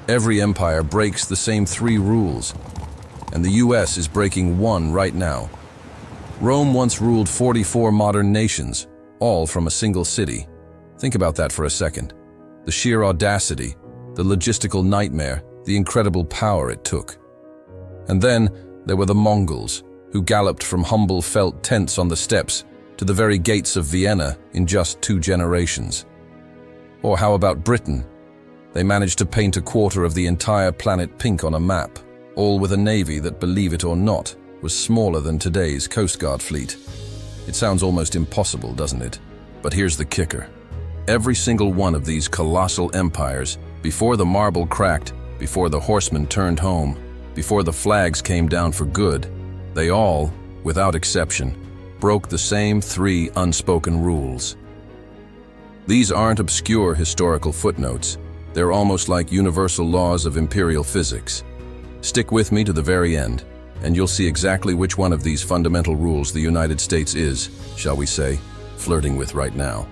Every empire breaks the same 3 rules, and the US is breaking one right now. Rome once ruled 44 modern nations, all from a single city. Think about that for a second. The sheer audacity, the logistical nightmare, the incredible power it took. And then there were the Mongols, who galloped from humble felt tents on the steppes to the very gates of Vienna in just 2 generations. Or how about Britain? They managed to paint a quarter of the entire planet pink on a map, all with a navy that, believe it or not, was smaller than today's Coast Guard fleet. It sounds almost impossible, doesn't it? But here's the kicker. Every single one of these colossal empires, before the marble cracked, before the horsemen turned home, before the flags came down for good, they all, without exception, broke the same 3 unspoken rules. These aren't obscure historical footnotes. They're almost like universal laws of imperial physics. Stick with me to the very end, and you'll see exactly which one of these fundamental rules the United States is, shall we say, flirting with right now.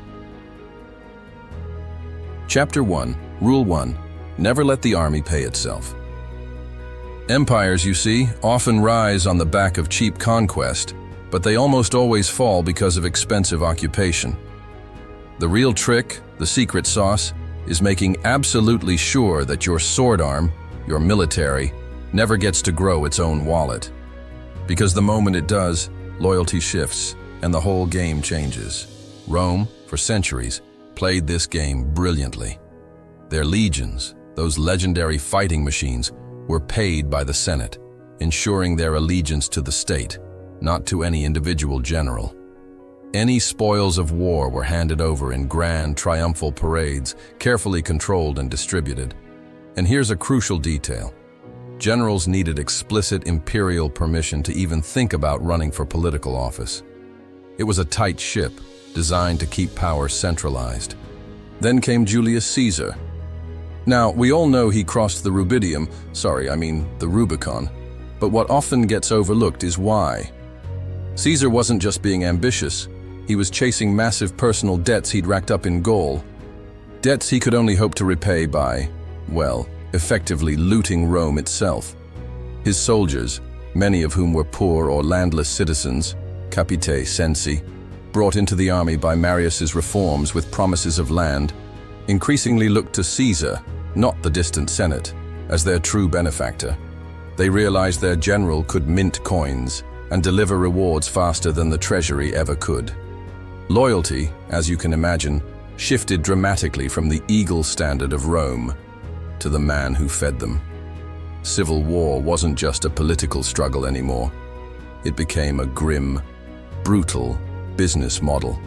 Chapter 1, Rule 1, Never let the army pay itself. Empires, you see, often rise on the back of cheap conquest, but they almost always fall because of expensive occupation. The real trick, the secret sauce, is making absolutely sure that your sword arm, your military, never gets to grow its own wallet. Because the moment it does, loyalty shifts and the whole game changes. Rome, for centuries, played this game brilliantly. Their legions, those legendary fighting machines, were paid by the Senate, ensuring their allegiance to the state, not to any individual general. Any spoils of war were handed over in grand, triumphal parades, carefully controlled and distributed. And here's a crucial detail. Generals needed explicit imperial permission to even think about running for political office. It was a tight ship, designed to keep power centralized. Then came Julius Caesar. Now, we all know he crossed the the Rubicon, but what often gets overlooked is why. Caesar wasn't just being ambitious. He was chasing massive personal debts he'd racked up in Gaul. Debts he could only hope to repay by, well, effectively looting Rome itself. His soldiers, many of whom were poor or landless citizens, capite censi, brought into the army by Marius's reforms with promises of land, increasingly looked to Caesar, not the distant Senate, as their true benefactor. They realized their general could mint coins and deliver rewards faster than the treasury ever could. Loyalty, as you can imagine, shifted dramatically from the eagle standard of Rome to the man who fed them. Civil war wasn't just a political struggle anymore. It became a grim, brutal business model.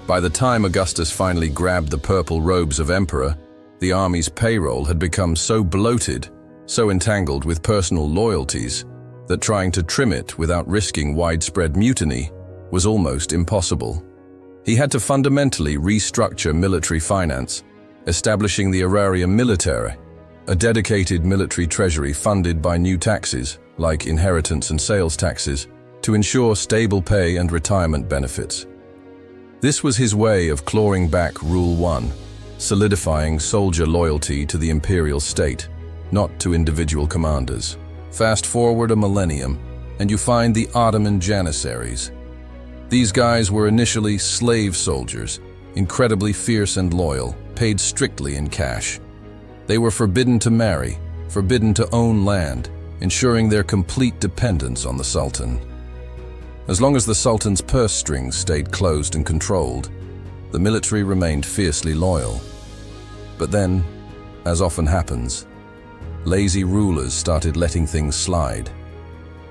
By the time Augustus finally grabbed the purple robes of emperor, the army's payroll had become so bloated, so entangled with personal loyalties, that trying to trim it without risking widespread mutiny was almost impossible. He had to fundamentally restructure military finance, establishing the Aeraria Militare, a dedicated military treasury funded by new taxes, like inheritance and sales taxes, to ensure stable pay and retirement benefits. This was his way of clawing back Rule 1, solidifying soldier loyalty to the imperial state, not to individual commanders. Fast forward a millennium, and you find the Ottoman Janissaries. These guys were initially slave soldiers, incredibly fierce and loyal, paid strictly in cash. They were forbidden to marry, forbidden to own land, ensuring their complete dependence on the Sultan. As long as the Sultan's purse strings stayed closed and controlled, the military remained fiercely loyal. But then, as often happens, lazy rulers started letting things slide.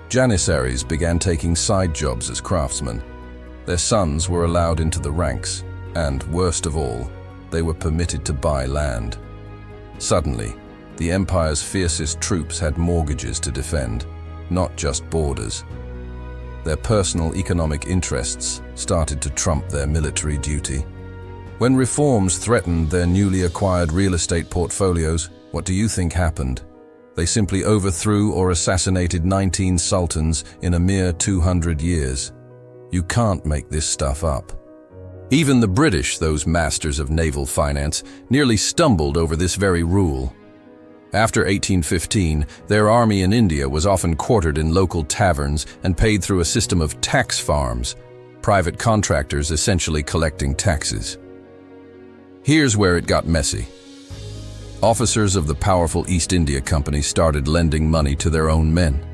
Janissaries began taking side jobs as craftsmen. Their sons were allowed into the ranks, and, worst of all, they were permitted to buy land. Suddenly, the empire's fiercest troops had mortgages to defend, not just borders. Their personal economic interests started to trump their military duty. When reforms threatened their newly acquired real estate portfolios, what do you think happened? They simply overthrew or assassinated 19 sultans in a mere 200 years. You can't make this stuff up. Even the British, those masters of naval finance, nearly stumbled over this very rule. After 1815, their army in India was often quartered in local taverns and paid through a system of tax farms, private contractors essentially collecting taxes. Here's where it got messy. Officers of the powerful East India Company started lending money to their own men.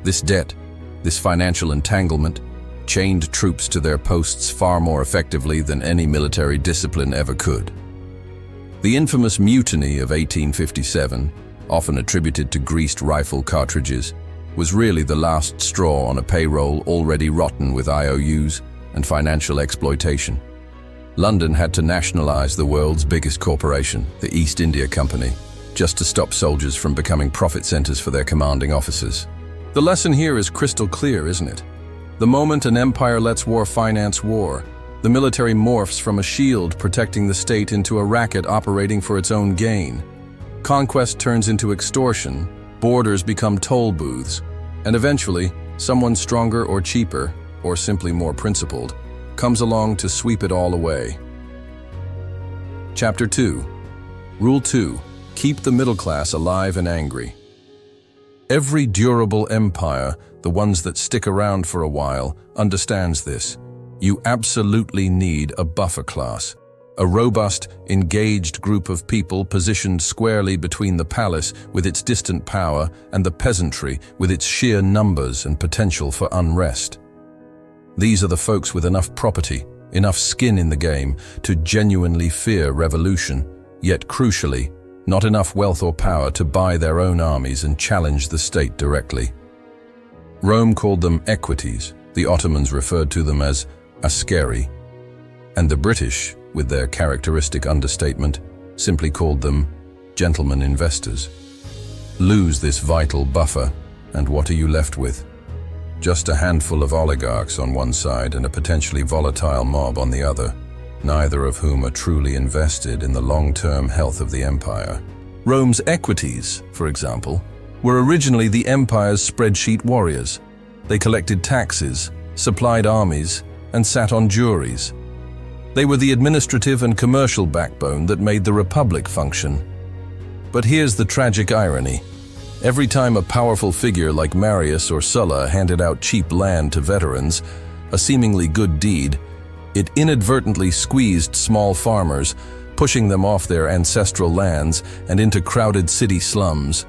This debt, this financial entanglement, chained troops to their posts far more effectively than any military discipline ever could. The infamous Mutiny of 1857, often attributed to greased rifle cartridges, was really the last straw on a payroll already rotten with IOUs and financial exploitation. London had to nationalize the world's biggest corporation, the East India Company, just to stop soldiers from becoming profit centers for their commanding officers. The lesson here is crystal clear, isn't it? The moment an empire lets war finance war, the military morphs from a shield protecting the state into a racket operating for its own gain. Conquest turns into extortion, borders become toll booths, and eventually, someone stronger or cheaper, or simply more principled, comes along to sweep it all away. Chapter 2. Rule 2. Keep the middle class alive and angry. Every durable empire, the ones that stick around for a while, understands this. You absolutely need a buffer class, a robust, engaged group of people positioned squarely between the palace with its distant power and the peasantry with its sheer numbers and potential for unrest. These are the folks with enough property, enough skin in the game to genuinely fear revolution, yet crucially, not enough wealth or power to buy their own armies and challenge the state directly. Rome called them equites, the Ottomans referred to them as askeri, and the British, with their characteristic understatement, simply called them gentlemen investors. Lose this vital buffer, and what are you left with? Just a handful of oligarchs on one side and a potentially volatile mob on the other, neither of whom are truly invested in the long-term health of the empire. Rome's equites, for example, were originally the empire's spreadsheet warriors. They collected taxes, supplied armies, and sat on juries. They were the administrative and commercial backbone that made the republic function. But here's the tragic irony. Every time a powerful figure like Marius or Sulla handed out cheap land to veterans, a seemingly good deed, it inadvertently squeezed small farmers, pushing them off their ancestral lands and into crowded city slums.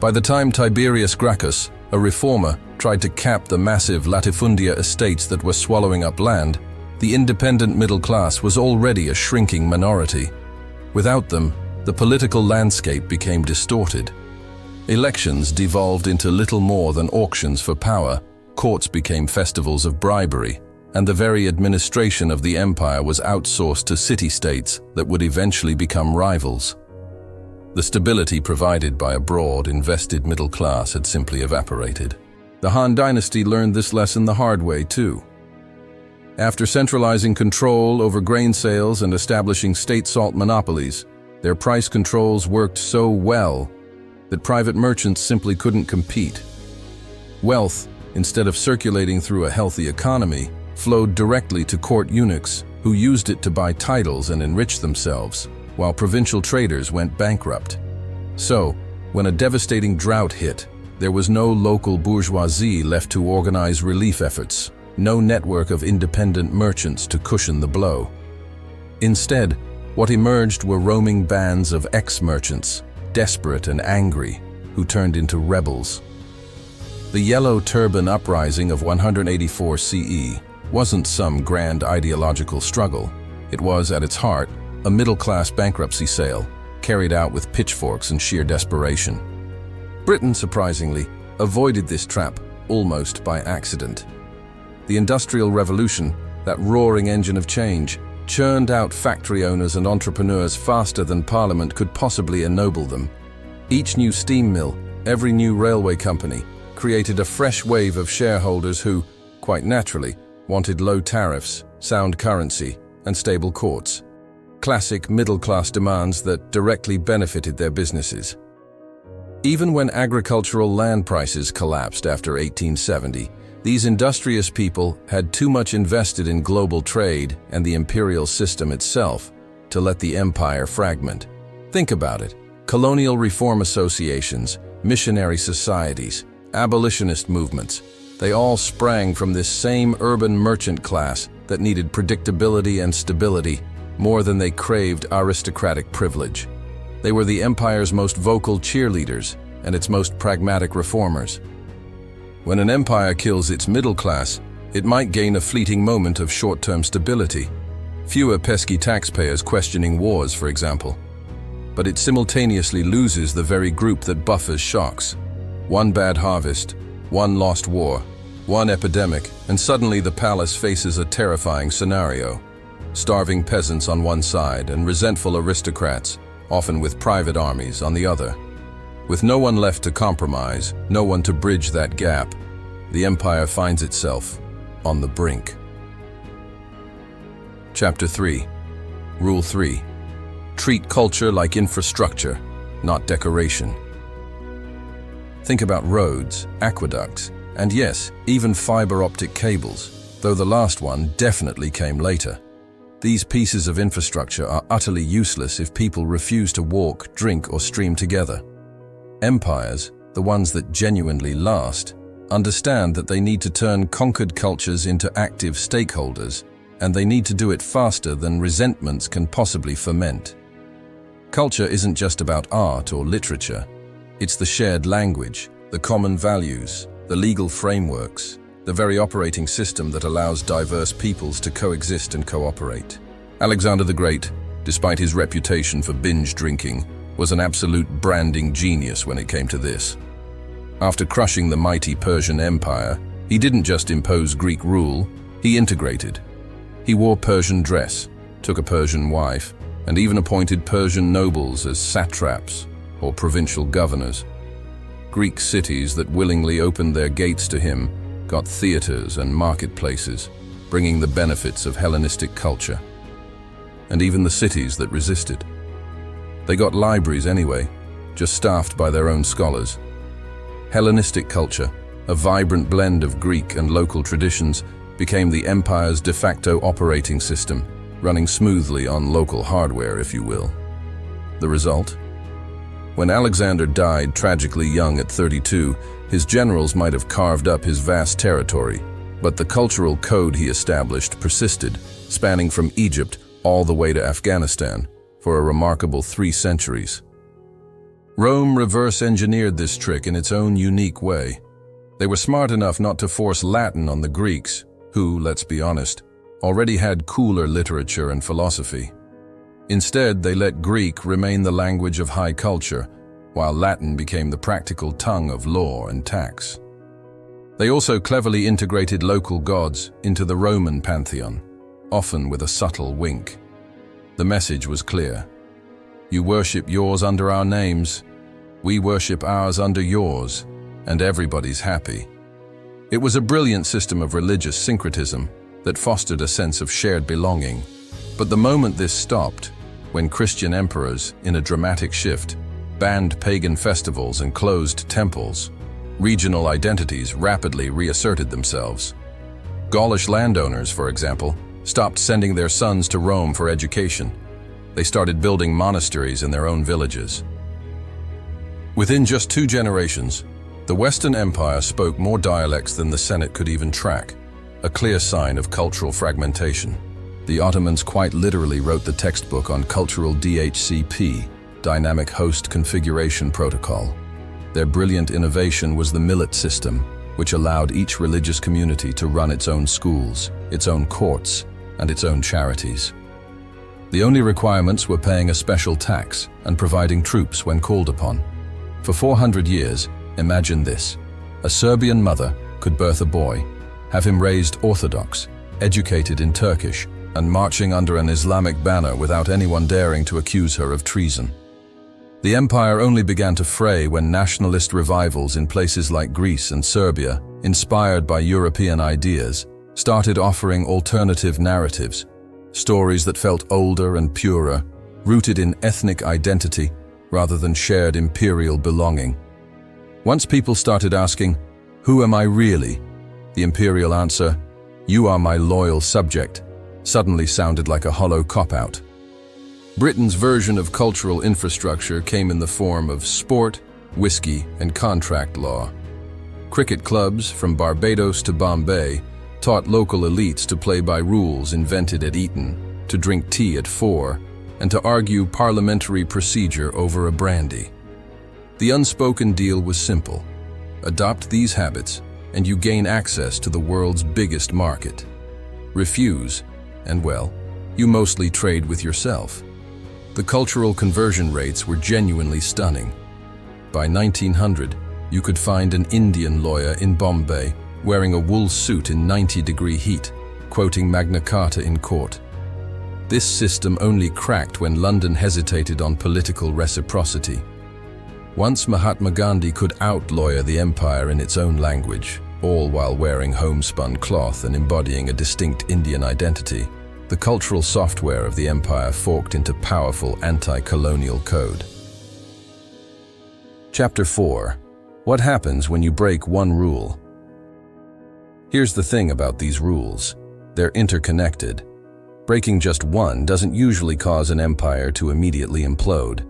By the time Tiberius Gracchus, a reformer, tried to cap the massive latifundia estates that were swallowing up land, the independent middle class was already a shrinking minority. Without them, the political landscape became distorted. Elections devolved into little more than auctions for power, courts became festivals of bribery, and the very administration of the empire was outsourced to city-states that would eventually become rivals. The stability provided by a broad, invested middle class had simply evaporated. The Han Dynasty learned this lesson the hard way, too. After centralizing control over grain sales and establishing state salt monopolies, their price controls worked so well that private merchants simply couldn't compete. Wealth, instead of circulating through a healthy economy, flowed directly to court eunuchs who used it to buy titles and enrich themselves, while provincial traders went bankrupt. So, when a devastating drought hit, there was no local bourgeoisie left to organize relief efforts, no network of independent merchants to cushion the blow. Instead, what emerged were roaming bands of ex-merchants, desperate and angry, who turned into rebels. The Yellow Turban Uprising of 184 CE wasn't some grand ideological struggle. It was, at its heart, a middle-class bankruptcy sale, carried out with pitchforks and sheer desperation. Britain, surprisingly, avoided this trap almost by accident. The Industrial Revolution, that roaring engine of change, churned out factory owners and entrepreneurs faster than Parliament could possibly ennoble them. Each new steam mill, every new railway company, created a fresh wave of shareholders who, quite naturally, wanted low tariffs, sound currency, and stable courts. Classic middle-class demands that directly benefited their businesses. Even when agricultural land prices collapsed after 1870, these industrious people had too much invested in global trade and the imperial system itself to let the empire fragment. Think about it. Colonial reform associations, missionary societies, abolitionist movements, they all sprang from this same urban merchant class that needed predictability and stability more than they craved aristocratic privilege. They were the empire's most vocal cheerleaders and its most pragmatic reformers. When an empire kills its middle class, it might gain a fleeting moment of short-term stability. Fewer pesky taxpayers questioning wars, for example. But it simultaneously loses the very group that buffers shocks. One bad harvest, one lost war, one epidemic, and suddenly the palace faces a terrifying scenario. Starving peasants on one side and resentful aristocrats, often with private armies, on the other. With no one left to compromise, no one to bridge that gap, the empire finds itself on the brink. Chapter 3. Rule 3. Treat culture like infrastructure, not decoration. Think about roads, aqueducts, and yes, even fiber optic cables, though the last one definitely came later. These pieces of infrastructure are utterly useless if people refuse to walk, drink, or stream together. Empires, the ones that genuinely last, understand that they need to turn conquered cultures into active stakeholders, and they need to do it faster than resentments can possibly ferment. Culture isn't just about art or literature. It's the shared language, the common values, the legal frameworks, the very operating system that allows diverse peoples to coexist and cooperate. Alexander the Great, despite his reputation for binge drinking, was an absolute branding genius when it came to this. After crushing the mighty Persian Empire, he didn't just impose Greek rule, he integrated. He wore Persian dress, took a Persian wife, and even appointed Persian nobles as satraps or provincial governors. Greek cities that willingly opened their gates to him got theaters and marketplaces, bringing the benefits of Hellenistic culture. And even the cities that resisted. They got libraries anyway, just staffed by their own scholars. Hellenistic culture, a vibrant blend of Greek and local traditions, became the empire's de facto operating system, running smoothly on local hardware, if you will. The result? When Alexander died tragically young at 32, his generals might have carved up his vast territory, but the cultural code he established persisted, spanning from Egypt all the way to Afghanistan, for a remarkable 3 centuries. Rome reverse-engineered this trick in its own unique way. They were smart enough not to force Latin on the Greeks, who, let's be honest, already had cooler literature and philosophy. Instead, they let Greek remain the language of high culture, while Latin became the practical tongue of law and tax. They also cleverly integrated local gods into the Roman pantheon, often with a subtle wink. The message was clear. You worship yours under our names, we worship ours under yours, and everybody's happy. It was a brilliant system of religious syncretism that fostered a sense of shared belonging. But the moment this stopped, when Christian emperors, in a dramatic shift, banned pagan festivals and closed temples, regional identities rapidly reasserted themselves. Gaulish landowners, for example, stopped sending their sons to Rome for education. They started building monasteries in their own villages. Within just 2 generations, the Western Empire spoke more dialects than the Senate could even track, a clear sign of cultural fragmentation. The Ottomans quite literally wrote the textbook on cultural DHCP, Dynamic Host Configuration Protocol. Their brilliant innovation was the millet system, which allowed each religious community to run its own schools, its own courts, and its own charities. The only requirements were paying a special tax and providing troops when called upon. For 400 years, imagine this: a Serbian mother could birth a boy, have him raised Orthodox, educated in Turkish, and marching under an Islamic banner without anyone daring to accuse her of treason. The empire only began to fray when nationalist revivals in places like Greece and Serbia, inspired by European ideas, started offering alternative narratives, stories that felt older and purer, rooted in ethnic identity rather than shared imperial belonging. Once people started asking, "Who am I really?" the imperial answer, "You are my loyal subject," suddenly sounded like a hollow cop-out. Britain's version of cultural infrastructure came in the form of sport, whiskey, and contract law. Cricket clubs, from Barbados to Bombay, taught local elites to play by rules invented at Eton, to drink tea at 4, and to argue parliamentary procedure over a brandy. The unspoken deal was simple. Adopt these habits, and you gain access to the world's biggest market. Refuse, and well, you mostly trade with yourself. The cultural conversion rates were genuinely stunning. By 1900, you could find an Indian lawyer in Bombay wearing a wool suit in 90-degree heat, quoting Magna Carta in court. This system only cracked when London hesitated on political reciprocity. Once Mahatma Gandhi could out-lawyer the empire in its own language, all while wearing homespun cloth and embodying a distinct Indian identity, the cultural software of the empire forked into powerful anti-colonial code. Chapter 4. What happens when you break one rule? Here's the thing about these rules. They're interconnected. Breaking just one doesn't usually cause an empire to immediately implode.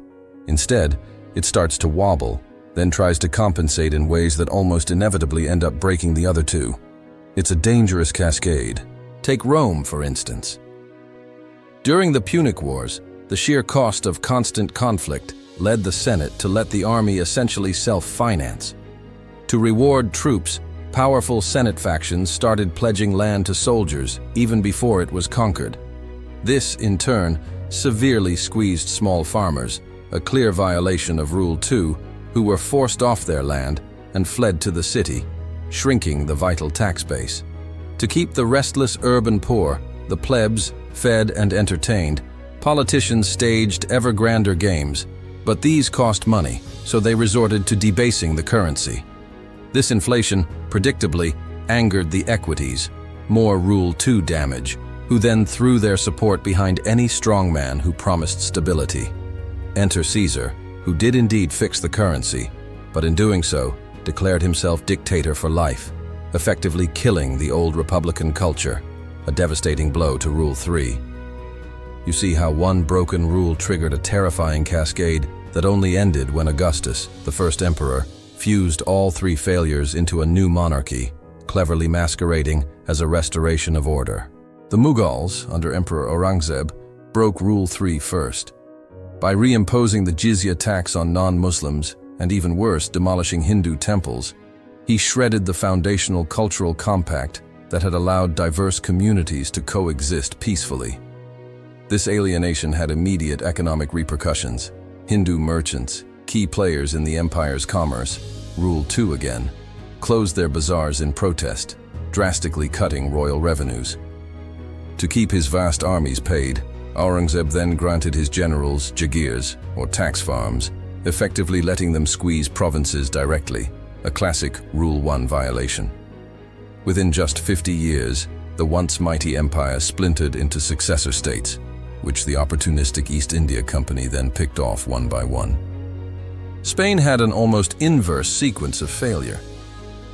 Instead, it starts to wobble, then tries to compensate in ways that almost inevitably end up breaking the other two. It's a dangerous cascade. Take Rome, for instance. During the Punic Wars, the sheer cost of constant conflict led the Senate to let the army essentially self-finance. To reward troops, powerful Senate factions started pledging land to soldiers even before it was conquered. This, in turn, severely squeezed small farmers, a clear violation of Rule 2, who were forced off their land and fled to the city, shrinking the vital tax base. To keep the restless urban poor, the plebs, fed and entertained, politicians staged ever grander games, but these cost money, so they resorted to debasing the currency. This inflation, predictably, angered the equities, more Rule 2 damage, who then threw their support behind any strongman who promised stability. Enter Caesar, who did indeed fix the currency, but in doing so, declared himself dictator for life, effectively killing the old republican culture, a devastating blow to Rule 3. You see how one broken rule triggered a terrifying cascade that only ended when Augustus, the first emperor, fused all three failures into a new monarchy, cleverly masquerading as a restoration of order. The Mughals, under Emperor Aurangzeb, broke Rule 3 first. By reimposing the jizya tax on non-Muslims, and even worse, demolishing Hindu temples, he shredded the foundational cultural compact that had allowed diverse communities to coexist peacefully. This alienation had immediate economic repercussions. Hindu merchants, key players in the empire's commerce, Rule 2 again, closed their bazaars in protest, drastically cutting royal revenues. To keep his vast armies paid, Aurangzeb then granted his generals jagirs, or tax farms, effectively letting them squeeze provinces directly, a classic Rule 1 violation. Within just 50 years, the once mighty empire splintered into successor states, which the opportunistic East India Company then picked off one by one. Spain had an almost inverse sequence of failure.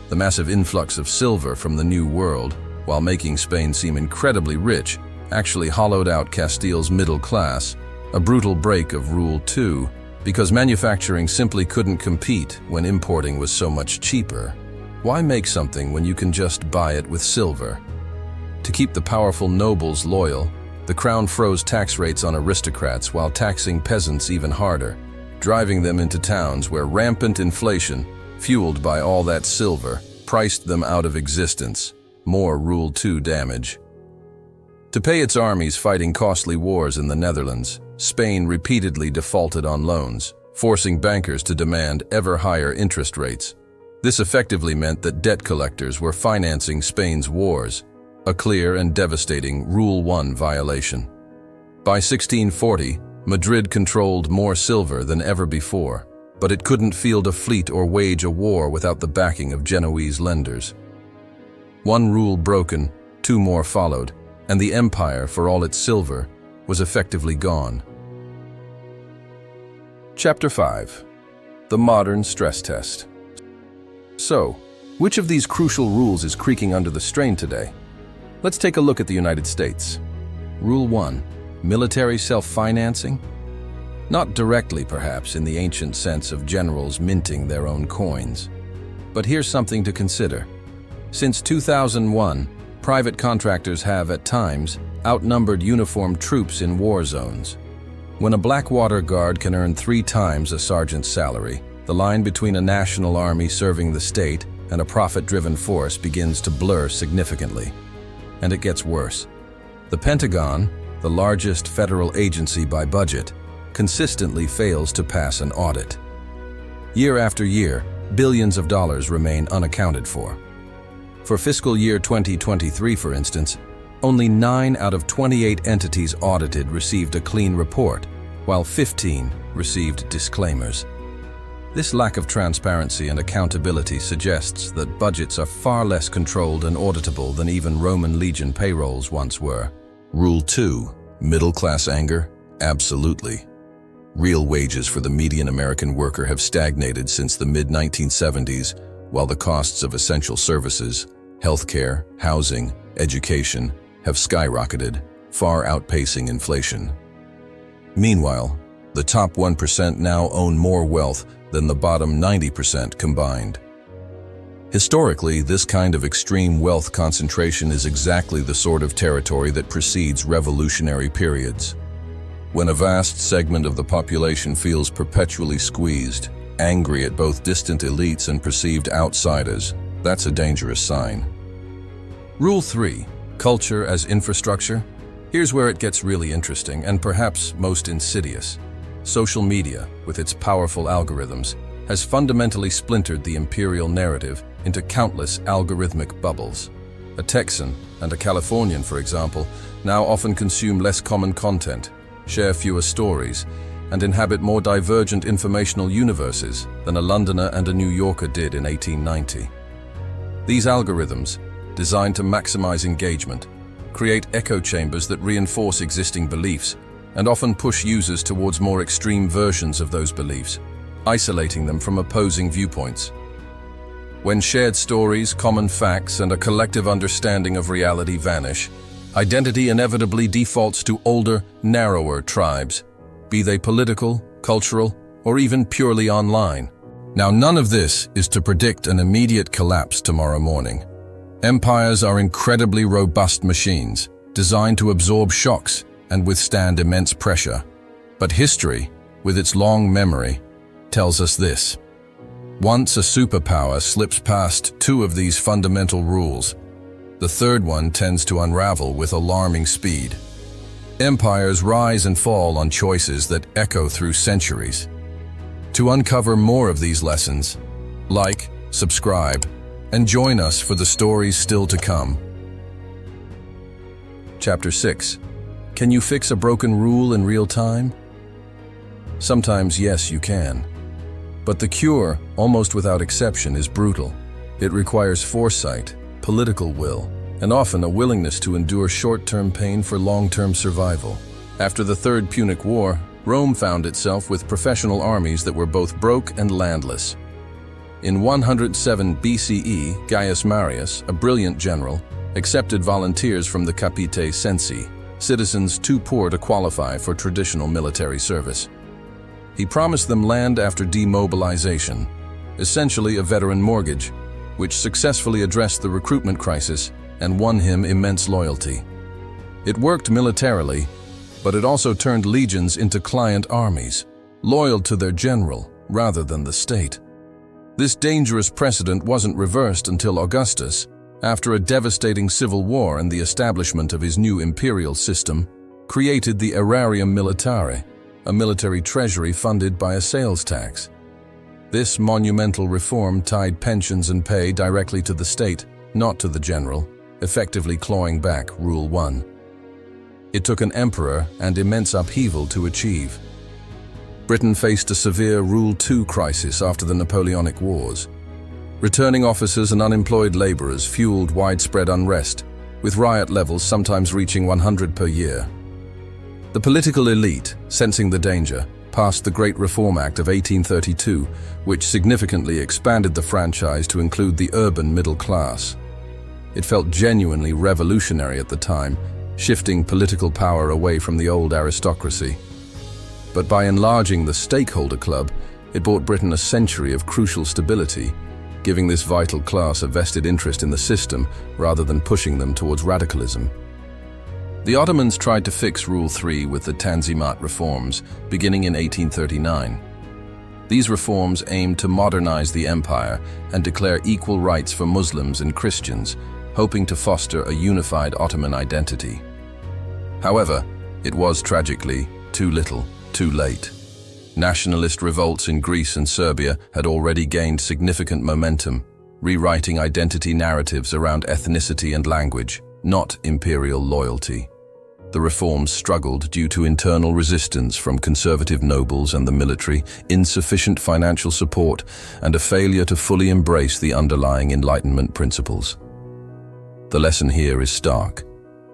The massive influx of silver from the New World, while making Spain seem incredibly rich, actually hollowed out Castile's middle class, a brutal break of Rule 2, because manufacturing simply couldn't compete when importing was so much cheaper. Why make something when you can just buy it with silver? To keep the powerful nobles loyal, the crown froze tax rates on aristocrats while taxing peasants even harder, driving them into towns where rampant inflation, fueled by all that silver, priced them out of existence. More Rule 2 damage. To pay its armies fighting costly wars in the Netherlands, Spain repeatedly defaulted on loans, forcing bankers to demand ever higher interest rates. This effectively meant that debt collectors were financing Spain's wars, a clear and devastating Rule 1 violation. By 1640, Madrid controlled more silver than ever before, but it couldn't field a fleet or wage a war without the backing of Genoese lenders. One rule broken, two more followed, and the empire, for all its silver, was effectively gone. Chapter 5. The Modern Stress Test. So, which of these crucial rules is creaking under the strain today? Let's take a look at the United States. Rule 1. Military self-financing? Not directly, perhaps, in the ancient sense of generals minting their own coins. But here's something to consider. Since 2001, private contractors have, at times, outnumbered uniformed troops in war zones. When a Blackwater Guard can earn 3 times a sergeant's salary, the line between a national army serving the state and a profit-driven force begins to blur significantly. And it gets worse. The Pentagon, the largest federal agency by budget, consistently fails to pass an audit. Year after year, billions of dollars remain unaccounted for. For fiscal year 2023, for instance, only 9 out of 28 entities audited received a clean report, while 15 received disclaimers. This lack of transparency and accountability suggests that budgets are far less controlled and auditable than even Roman legion payrolls once were. Rule 2. Middle-class anger? Absolutely. Real wages for the median American worker have stagnated since the mid-1970s, while the costs of essential services, healthcare, housing, education, have skyrocketed, far outpacing inflation. Meanwhile, the top 1% now own more wealth than the bottom 90% combined. Historically, this kind of extreme wealth concentration is exactly the sort of territory that precedes revolutionary periods. When a vast segment of the population feels perpetually squeezed, angry at both distant elites and perceived outsiders, that's a dangerous sign. Rule 3. Culture as infrastructure? Here's where it gets really interesting and perhaps most insidious. Social media, with its powerful algorithms, has fundamentally splintered the imperial narrative into countless algorithmic bubbles. A Texan and a Californian, for example, now often consume less common content, share fewer stories, and inhabit more divergent informational universes than a Londoner and a New Yorker did in 1890. These algorithms, designed to maximize engagement, create echo chambers that reinforce existing beliefs and often push users towards more extreme versions of those beliefs, isolating them from opposing viewpoints. When shared stories, common facts, and a collective understanding of reality vanish, identity inevitably defaults to older, narrower tribes, be they political, cultural, or even purely online. Now, none of this is to predict an immediate collapse tomorrow morning. Empires are incredibly robust machines, designed to absorb shocks and withstand immense pressure. But history, with its long memory, tells us this. Once a superpower slips past 2 of these fundamental rules, the third one tends to unravel with alarming speed. Empires rise and fall on choices that echo through centuries. To uncover more of these lessons, like, subscribe, and join us for the stories still to come. Chapter 6. Can you fix a broken rule in real time? Sometimes, yes, you can. But the cure, almost without exception, is brutal. It requires foresight, political will, and often a willingness to endure short-term pain for long-term survival. After the Third Punic War, Rome found itself with professional armies that were both broke and landless. In 107 BCE, Gaius Marius, a brilliant general, accepted volunteers from the Capite Censi, citizens too poor to qualify for traditional military service. He promised them land after demobilization, essentially a veteran mortgage, which successfully addressed the recruitment crisis and won him immense loyalty. It worked militarily, but it also turned legions into client armies, loyal to their general rather than the state. This dangerous precedent wasn't reversed until Augustus, after a devastating civil war and the establishment of his new imperial system, created the Aerarium Militare, a military treasury funded by a sales tax. This monumental reform tied pensions and pay directly to the state, not to the general, effectively clawing back Rule 1. It took an emperor and immense upheaval to achieve. Britain faced a severe Rule 2 crisis after the Napoleonic Wars. Returning officers and unemployed laborers fueled widespread unrest, with riot levels sometimes reaching 100 per year. The political elite, sensing the danger, passed the Great Reform Act of 1832, which significantly expanded the franchise to include the urban middle class. It felt genuinely revolutionary at the time, shifting political power away from the old aristocracy. But by enlarging the stakeholder club, it bought Britain a century of crucial stability, giving this vital class a vested interest in the system rather than pushing them towards radicalism. The Ottomans tried to fix Rule 3 with the Tanzimat reforms, beginning in 1839. These reforms aimed to modernize the empire and declare equal rights for Muslims and Christians, hoping to foster a unified Ottoman identity. However, it was tragically too little, too late. Nationalist revolts in Greece and Serbia had already gained significant momentum, rewriting identity narratives around ethnicity and language, not imperial loyalty. The reforms struggled due to internal resistance from conservative nobles and the military, insufficient financial support, and a failure to fully embrace the underlying Enlightenment principles. The lesson here is stark.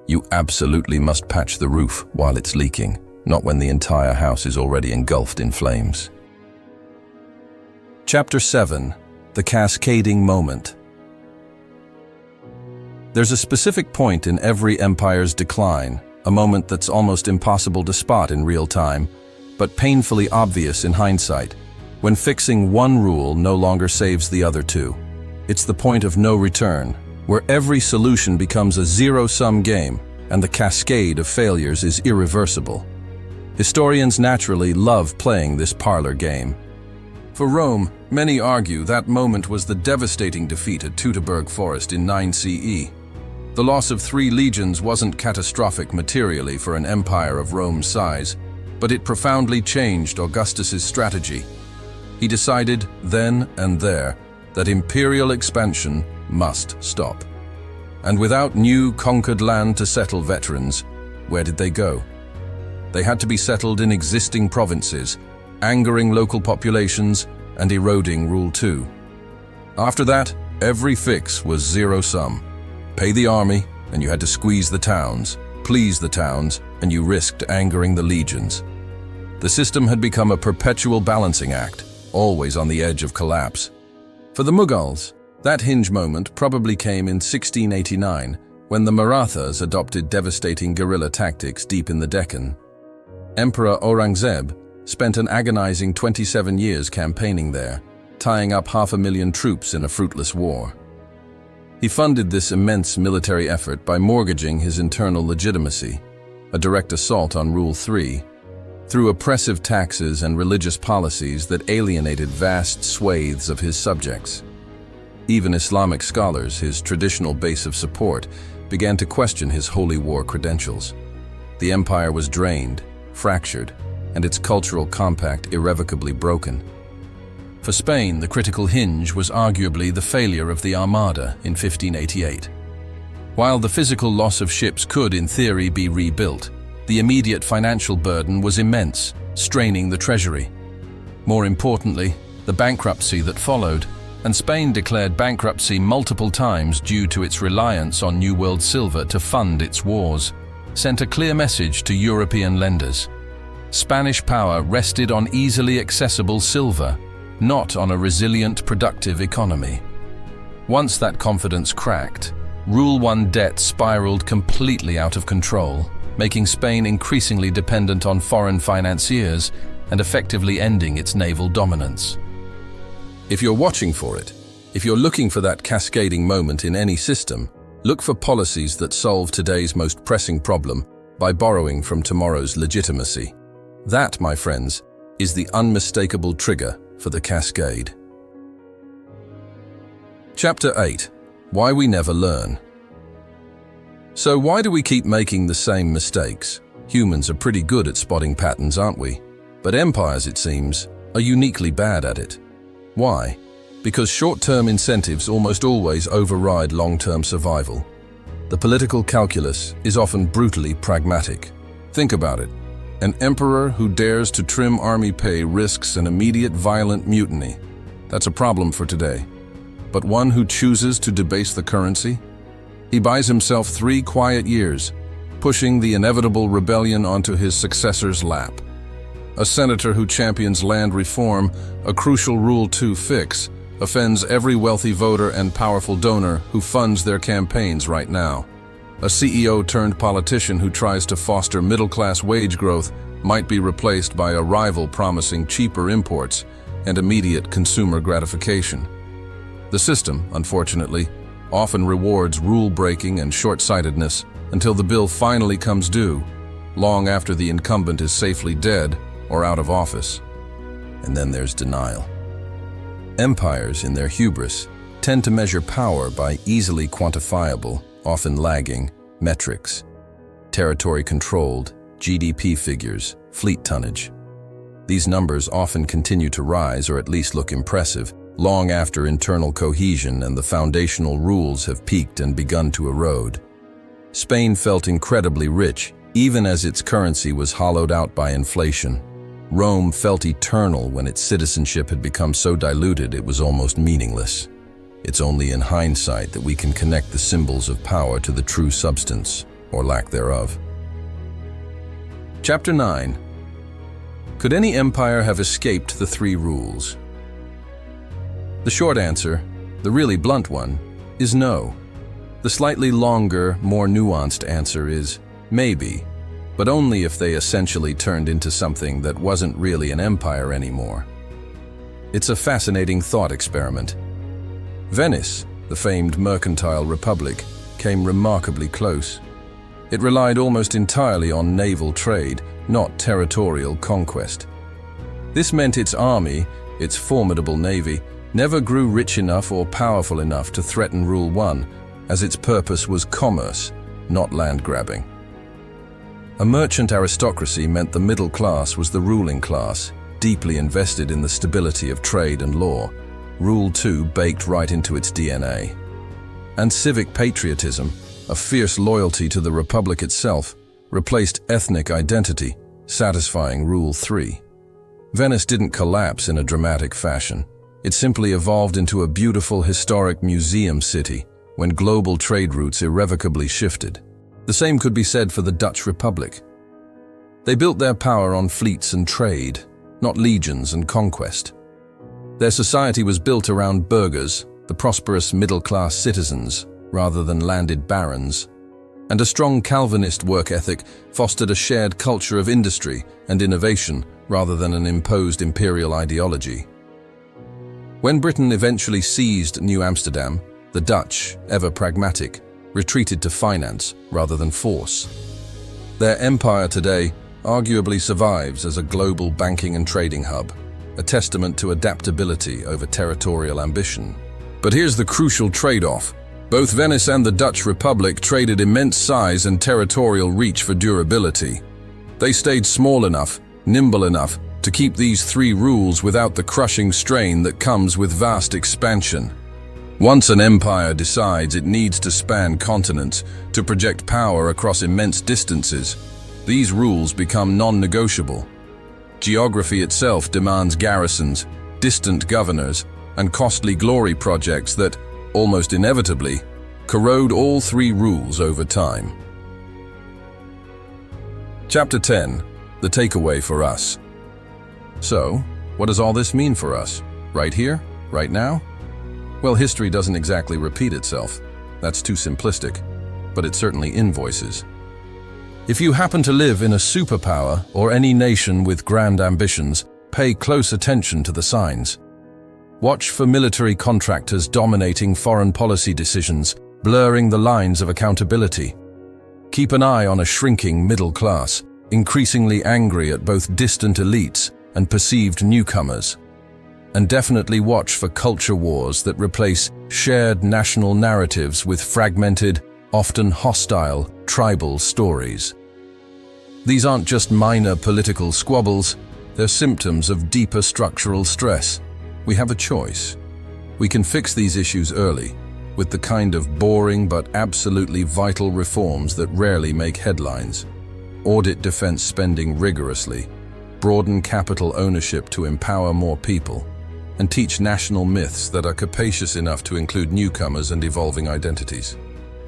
You absolutely must patch the roof while it's leaking, not when the entire house is already engulfed in flames. Chapter 7: The Cascading Moment. There's a specific point in every empire's decline, a moment that's almost impossible to spot in real time, but painfully obvious in hindsight, when fixing one rule no longer saves the other two. It's the point of no return, where every solution becomes a zero-sum game, and the cascade of failures is irreversible. Historians naturally love playing this parlor game. For Rome, many argue that moment was the devastating defeat at Teutoburg Forest in 9 CE. The loss of 3 legions wasn't catastrophic materially for an empire of Rome's size, but it profoundly changed Augustus's strategy. He decided, then and there, that imperial expansion must stop. And without new conquered land to settle veterans, where did they go? They had to be settled in existing provinces, angering local populations and eroding Rule 2. After that, every fix was zero-sum. Pay the army, and you had to squeeze the towns. Please the towns, and you risked angering the legions. The system had become a perpetual balancing act, always on the edge of collapse. For the Mughals, that hinge moment probably came in 1689, when the Marathas adopted devastating guerrilla tactics deep in the Deccan. Emperor Aurangzeb spent an agonizing 27 years campaigning there, tying up 500,000 troops in a fruitless war. He funded this immense military effort by mortgaging his internal legitimacy, a direct assault on Rule 3, through oppressive taxes and religious policies that alienated vast swathes of his subjects. Even Islamic scholars, his traditional base of support, began to question his holy war credentials. The empire was drained, fractured, and its cultural compact irrevocably broken. For Spain, the critical hinge was arguably the failure of the Armada in 1588. While the physical loss of ships could, in theory, be rebuilt, the immediate financial burden was immense, straining the treasury. More importantly, the bankruptcy that followed, and Spain declared bankruptcy multiple times due to its reliance on New World silver to fund its wars, sent a clear message to European lenders. Spanish power rested on easily accessible silver, not on a resilient, productive economy. Once that confidence cracked, Rule 1 debt spiraled completely out of control, making Spain increasingly dependent on foreign financiers and effectively ending its naval dominance. If you're watching for it, if you're looking for that cascading moment in any system, look for policies that solve today's most pressing problem by borrowing from tomorrow's legitimacy. That, my friends, is the unmistakable trigger for the cascade. Chapter 8: Why We Never Learn. So why do we keep making the same mistakes? Humans are pretty good at spotting patterns, aren't we? But empires, it seems, are uniquely bad at it. Why? Because short-term incentives almost always override long-term survival. The political calculus is often brutally pragmatic. Think about it. An emperor who dares to trim army pay risks an immediate violent mutiny. That's a problem for today. But one who chooses to debase the currency? He buys himself 3 quiet years, pushing the inevitable rebellion onto his successor's lap. A senator who champions land reform, a crucial Rule 2 fix, offends every wealthy voter and powerful donor who funds their campaigns right now. A CEO turned politician who tries to foster middle-class wage growth might be replaced by a rival promising cheaper imports and immediate consumer gratification. The system, unfortunately, often rewards rule-breaking and short-sightedness until the bill finally comes due, long after the incumbent is safely dead or out of office. And then there's denial. Empires, in their hubris, tend to measure power by easily quantifiable, often lagging, metrics. Territory controlled, GDP figures, fleet tonnage. These numbers often continue to rise or at least look impressive, long after internal cohesion and the foundational rules have peaked and begun to erode. Spain felt incredibly rich, even as its currency was hollowed out by inflation. Rome felt eternal when its citizenship had become so diluted it was almost meaningless. It's only in hindsight that we can connect the symbols of power to the true substance, or lack thereof. Chapter 9. Could any empire have escaped the three rules? The short answer, the really blunt one, is no. The slightly longer, more nuanced answer is maybe, but only if they essentially turned into something that wasn't really an empire anymore. It's a fascinating thought experiment. Venice, the famed mercantile republic, came remarkably close. It relied almost entirely on naval trade, not territorial conquest. This meant its army, its formidable navy, never grew rich enough or powerful enough to threaten Rule 1, as its purpose was commerce, not land grabbing. A merchant aristocracy meant the middle class was the ruling class, deeply invested in the stability of trade and law. Rule 2 baked right into its DNA. And civic patriotism, a fierce loyalty to the republic itself, replaced ethnic identity, satisfying Rule 3. Venice didn't collapse in a dramatic fashion. It simply evolved into a beautiful historic museum city when global trade routes irrevocably shifted. The same could be said for the Dutch Republic. They built their power on fleets and trade, not legions and conquest. Their society was built around burghers, the prosperous middle-class citizens, rather than landed barons. And a strong Calvinist work ethic fostered a shared culture of industry and innovation rather than an imposed imperial ideology. When Britain eventually seized New Amsterdam, the Dutch, ever pragmatic, retreated to finance rather than force. Their empire today arguably survives as a global banking and trading hub, a testament to adaptability over territorial ambition. But here's the crucial trade-off. Both Venice and the Dutch Republic traded immense size and territorial reach for durability. They stayed small enough, nimble enough, to keep these three rules without the crushing strain that comes with vast expansion. Once an empire decides it needs to span continents to project power across immense distances, these rules become non-negotiable. Geography itself demands garrisons, distant governors, and costly glory projects that, almost inevitably, corrode all three rules over time. Chapter 10. The takeaway for us. So, what does all this mean for us? Right here? Right now? Well, history doesn't exactly repeat itself. That's too simplistic, but it certainly invoices. If you happen to live in a superpower or any nation with grand ambitions, pay close attention to the signs. Watch for military contractors dominating foreign policy decisions, blurring the lines of accountability. Keep an eye on a shrinking middle class, increasingly angry at both distant elites and perceived newcomers. And definitely watch for culture wars that replace shared national narratives with fragmented, often hostile, tribal stories. These aren't just minor political squabbles, they're symptoms of deeper structural stress. We have a choice. We can fix these issues early, with the kind of boring but absolutely vital reforms that rarely make headlines. Audit defense spending rigorously, broaden capital ownership to empower more people, and teach national myths that are capacious enough to include newcomers and evolving identities.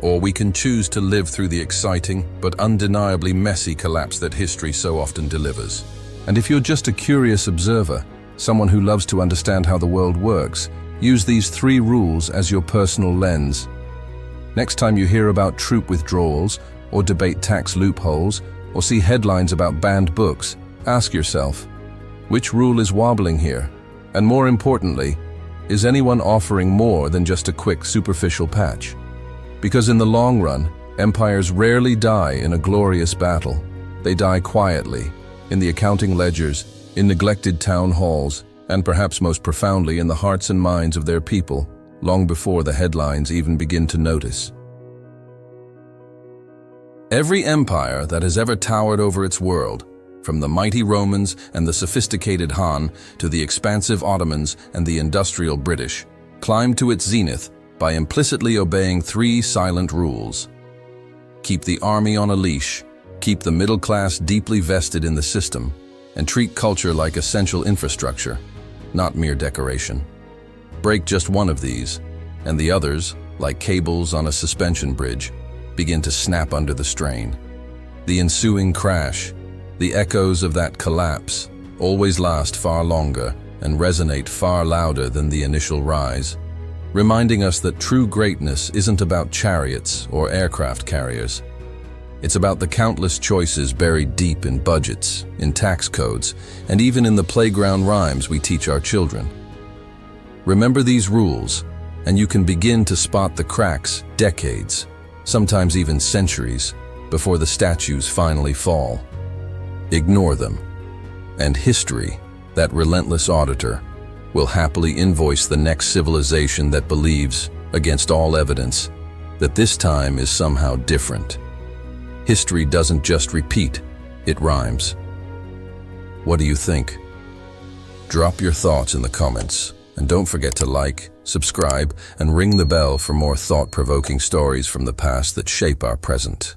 Or we can choose to live through the exciting but undeniably messy collapse that history so often delivers. And if you're just a curious observer, someone who loves to understand how the world works, use these three rules as your personal lens. Next time you hear about troop withdrawals, or debate tax loopholes, or see headlines about banned books, ask yourself, which rule is wobbling here? And more importantly, is anyone offering more than just a quick, superficial patch? Because in the long run, empires rarely die in a glorious battle. They die quietly, in the accounting ledgers, in neglected town halls, and perhaps most profoundly in the hearts and minds of their people, long before the headlines even begin to notice. Every empire that has ever towered over its world, from the mighty Romans and the sophisticated Han to the expansive Ottomans and the industrial British, climbed to its zenith by implicitly obeying three silent rules. Keep the army on a leash, keep the middle class deeply vested in the system, and treat culture like essential infrastructure, not mere decoration. Break just one of these, and the others, like cables on a suspension bridge, begin to snap under the strain. The ensuing crash, the echoes of that collapse, always last far longer and resonate far louder than the initial rise, reminding us that true greatness isn't about chariots or aircraft carriers. It's about the countless choices buried deep in budgets, in tax codes, and even in the playground rhymes we teach our children. Remember these rules, and you can begin to spot the cracks decades, sometimes even centuries, before the statues finally fall. Ignore them, and history, that relentless auditor, will happily invoice the next civilization that believes, against all evidence, that this time is somehow different. History doesn't just repeat, it rhymes. What do you think? Drop your thoughts in the comments, and don't forget to like, subscribe, and ring the bell for more thought-provoking stories from the past that shape our present.